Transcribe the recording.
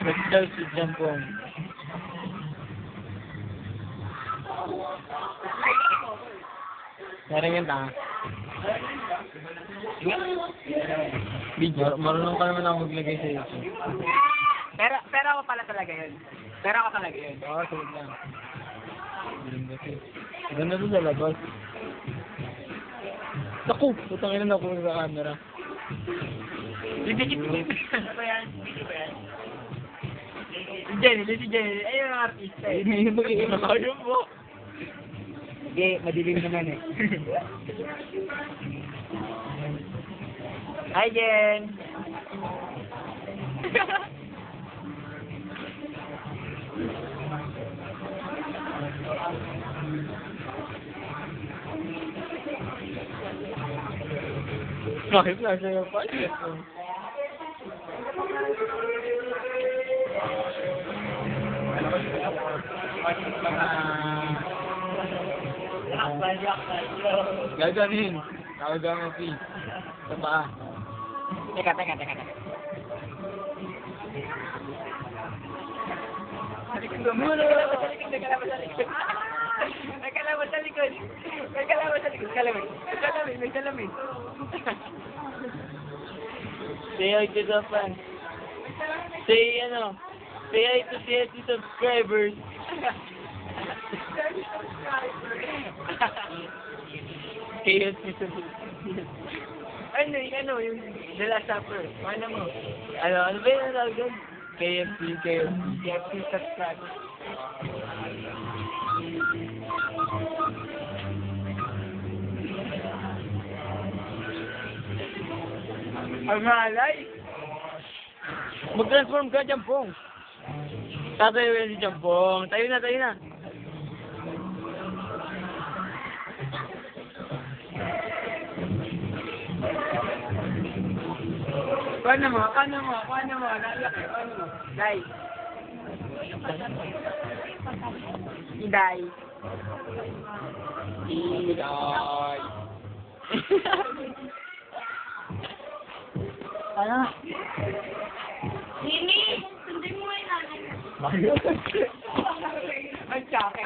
Nag-daw si Jampong. Parang yan ta. Marunong ka naman ako maglagay sa YouTube. Pero ako pala talaga yun. Pero ako talaga yun. Oo, sulit lang. Ganda doon sa labas. Naku! Putang ina na ako sa camera. Didikit mo. Ano ba yan? Si Jenny, si Jenny. Ayun ang artista eh. Hindi mag-iinom ako yun po. Hindi, madilim naman eh. Hi, Jen! Bakit na siya yung podcast mo? Gaganin. Gaganin mo, P. Sa paa. Teka. May kalaban sa likod. May salamin. Say hi to the fans. Say hi to the subscribers. KFC subscribers. Ano, yung The Last Supper. Ano mo? Ano ba yung tawag doon? KFC. KFC subscribe. Ang malay. Mag-transform ka, Jampong. Tatayo yan si Jampong. Tayo na. Paano mo? Nalaki, paano mo? Dai. Iday. Ano? Mimi, sundin mo yung nanay. Mario. Ang tsake.